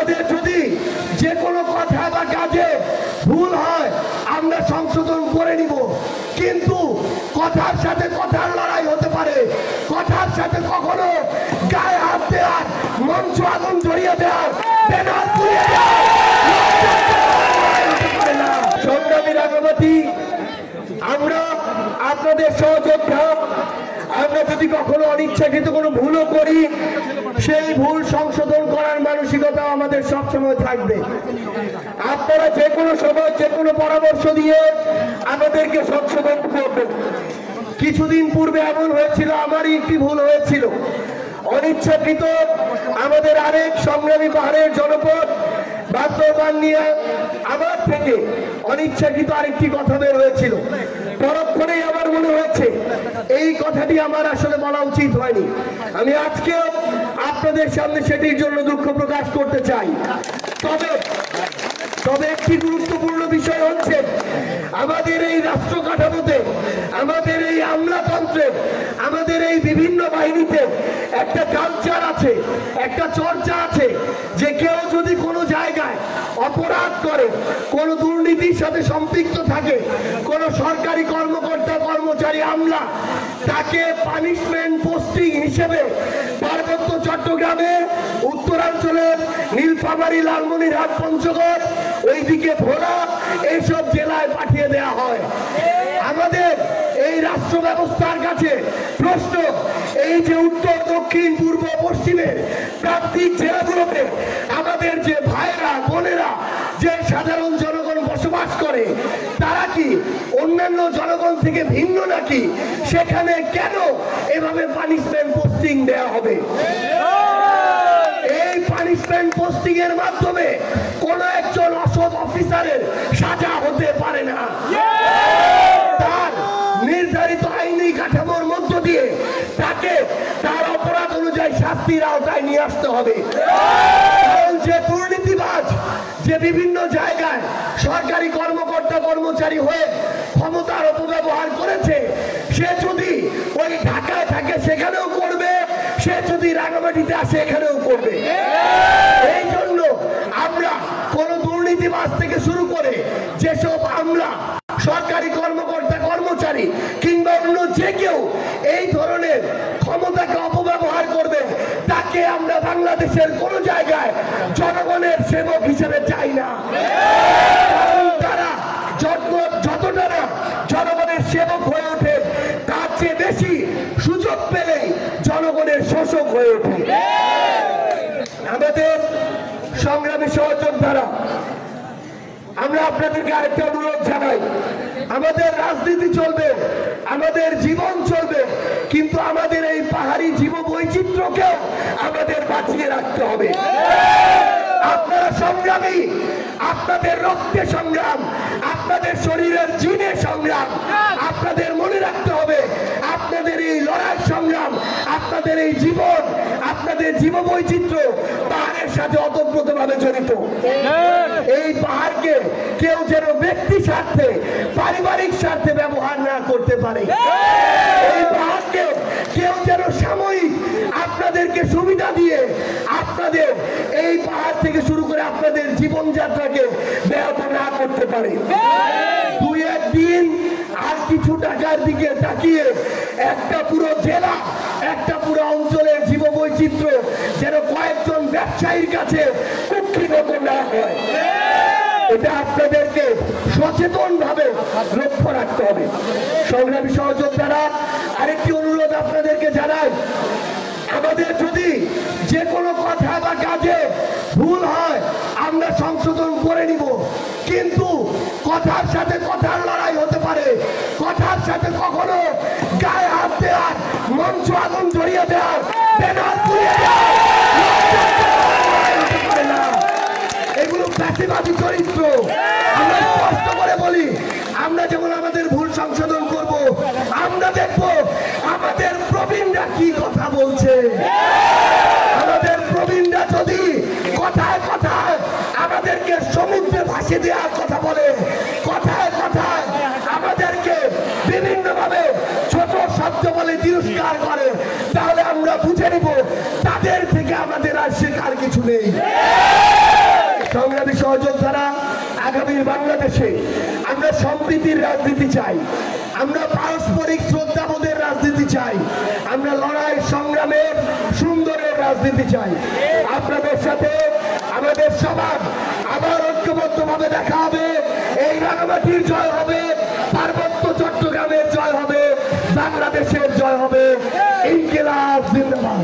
আমাদের যদি যে কোনো কথা বা কাজে ভুল হয় আমরা সংশোধন করে নিব, কিন্তু কথার সাথে কথার লড়াই হতে পারে। কথার সাথে কখনো গায়ে হাত দেওয়ার, মঞ্চ আগুন জড়িয়ে দেওয়ার, ব্যানার পুড়িয়ে দেওয়ার হতে পারে না। সংগ্রামী রাঙামাটি, আমরা আপনাদের সহযোদ্ধা। আমরা যদি কখনো অনিচ্ছাকৃত কোনো ভুলও করি, সেই ভুল সংশোধন করার মানসিকতা আমাদের সবসময় থাকবে। আপনারা যে কোনো সময় যে কোনো পরামর্শ দিয়ে আমাদেরকে সংশোধন করবেন। কিছুদিন পূর্বে এমন হয়েছিল, আমারই একটি ভুল হয়েছিল। অনিচ্ছাকৃত আমাদের আরেক সংগ্রামী পাহাড়ের জনপদ বাস্তবায়ন নিয়ে আমার থেকে অনিচ্ছাকৃত আরেকটি কথা বের হয়েছিল। পরক্ষণেই আমার মনে হয়েছে এই কথাটি আমার আসলে বলা উচিত হয়নি। আমি আজকে আপনাদের সামনে সেটির জন্য দুঃখ প্রকাশ করতে চাই। তবে একটি গুরুত্বপূর্ণ বিষয় হচ্ছে, আমাদের এই রাষ্ট্র কাঠামোতে, আমাদের এই আমলাতন্ত্রে, আমাদের এই বিভিন্ন বাহিনীতে একটা কালচার আছে, একটা চর্চা আছে যে কেউ যদি কোনো জায়গায় অপরাধ করে, কোনো দুর্নীতির সাথে সম্পৃক্ত থাকে, কোনো সরকারি কর্মকর্তা কর্মচারী আমলা, তাকে পানিশমেন্ট পোস্টিং হিসেবে পার্বত্য চট্টগ্রামে, উত্তরাঞ্চলের নীলফামারী, লালমনিরহাট, পঞ্চগড়, ওইদিকে ভোলা, এইসব জেলায় পাঠিয়ে দেওয়া হয়। আমাদের এই রাষ্ট্র ব্যবস্থার কাছে প্রশ্ন, এই যে উত্তর, দক্ষিণ, পূর্ব, পশ্চিমের প্রান্তিক জেলাগুলোতে আমাদের যে ভাইরা বোনেরা, যে সাধারণ জনগণ বসবাস করে, তারা কি অন্যান্য জনগণ থেকে ভিন্ন নাকি? সেখানে কেন এভাবে পানিশমেন্ট পোস্টিং দেওয়া হবে? এই পানিশমেন্ট পোস্টিং এর মাধ্যমে কোন একজন অসৎ অফিসারের সাজা হতে পারে না। তার নির্ধারিত আইনি কাঠামোর মধ্য দিয়ে তাকে তার অপরাধ অনুযায়ী শাস্তির আওতায় নিয়ে আসতে হবে। কারণ যে দুর্নীতিবাজ, যে বিভিন্ন জায়গায় সরকারি কর্মকর্তা কর্মচারী হয়ে ক্ষমতার অপব্যবহার করেছে, সে যদি ওই ঢাকায় থাকে সেখানেও করবে, সে যদি রাঙামাটিতে আসে এখানেও করবে। এই জন্য আমরা কোন দুর্নীতিবাজ থেকে শুরু করে যেসব আমলা, সরকারি কর্মকর্তা কর্মচারী কিংবা অন্য যে কেউ এই ধরনের ক্ষমতাকে অপব্যবহার করবে, তাকে আমরা বাংলাদেশের কোন জায়গায় জনগণের সেবক হিসেবে চাই না। কারণ তারা যতটা না জনগণের সেবক হয়ে ওঠে, তার চেয়ে বেশি সুযোগ পেলেই জনগণের শোষক হয়ে ওঠে। আমাদের সংগ্রামী সহযোদ্ধারা, আমরা আপনাদেরকে আরেকটা অনুরোধ জানাই, আমাদের রাজনীতি চলবে, আমাদের জীবন চলবে, কিন্তু আমাদের এই পাহাড়ি জীব বৈচিত্র্যকেও আমাদের বাঁচিয়ে রাখতে হবে। আপনারা সংগ্রামী, আপনাদের রক্তে সংগ্রাম, আপনাদের শরীরের জিনে সংগ্রাম। আপনাদের মনে রাখতে হবে, আপনাদের এই লড়াই সংগ্রাম, আপনাদের এই জীবন, আপনাদের জীব বৈচিত্র্য পাহাড়ের সাথে ওতপ্রোতভাবে জড়িত। এই পাহাড়কে কেউ যেন ব্যক্তি স্বার্থে, পারিবারিক স্বার্থে ব্যবহার না করতে পারে। এই পাহাড়কে কেউ যেন সাময়িক আপনাদেরকে সুবিধা দিয়ে আপনাদের এই পাহাড় থেকে শুরু করে আপনাদের জীবনযাত্রাকে ব্যাহত না করতে পারে। দুই একদিন আর কিছু টাকার দিকে তাকিয়ে একটা পুরো জেলা, একটা পুরো অঞ্চলের জীব বৈচিত্র্য যেন কয়েকজন ব্যবসায়ীর কাছে কুক্ষিগত না হয়, এটা আপনাদেরকে সচেতন ভাবে লক্ষ্য রাখতে হবে। সংগ্রামী সহযোদ্ধারা, আরেকটি অনুরোধ আপনাদেরকে জানাই, আমাদের যদি যে কোনো কথা বা কাজে ভুল হয় আমরা সংশোধন করে নিব, কিন্তু কথার সাথে কথার লড়াই হতে পারে। কথার সাথে কখনো গায়ে হাত দেওয়ার, মঞ্চ আগুন জড়িয়ে দেওয়ার, ব্যানার পুড়িয়ে দেওয়ার হতে পারে না। এগুলো ফ্যাসিবাদী চরিত্র। আমরা স্পষ্ট করে বলি, আমরা যেমন আমাদের ভুল সংশোধন করব, আমরা দেখব আমাদের প্রবীণরা কি কথা বলছে। আমাদের প্রবীণরা যদি কথায় কথায় আমাদেরকে সমুদ্রে ভাসিয়ে দেওয়ার কথা বলে, কথায় কথায় আমাদেরকে বিভিন্ন ভাবে ছোট শব্দ বলে তিরস্কার করে, তাহলে আমরা বুঝে নিব তাদের থেকে আমাদের আর শেখার কিছু নেই। সংগ্রামী সহযোদ্ধারা, আগামীর বাংলাদেশে আমরা সম্প্রীতির রাজনীতি চাই, আমরা পারস্পরিক শ্রদ্ধাবোধের রাজনীতি চাই, আমরা লড়াই সংগ্রামের সুন্দরের রাজনীতি চাই। আপনাদের সাথে আমাদের সবার আবার ঐক্যবদ্ধভাবে দেখা হবে। এই রাঙামাটির জয় হবে, পার্বত্য চট্টগ্রামের জয় হবে, বাংলাদেশের জয় হবে। ইনকিলাব জিন্দাবাদ।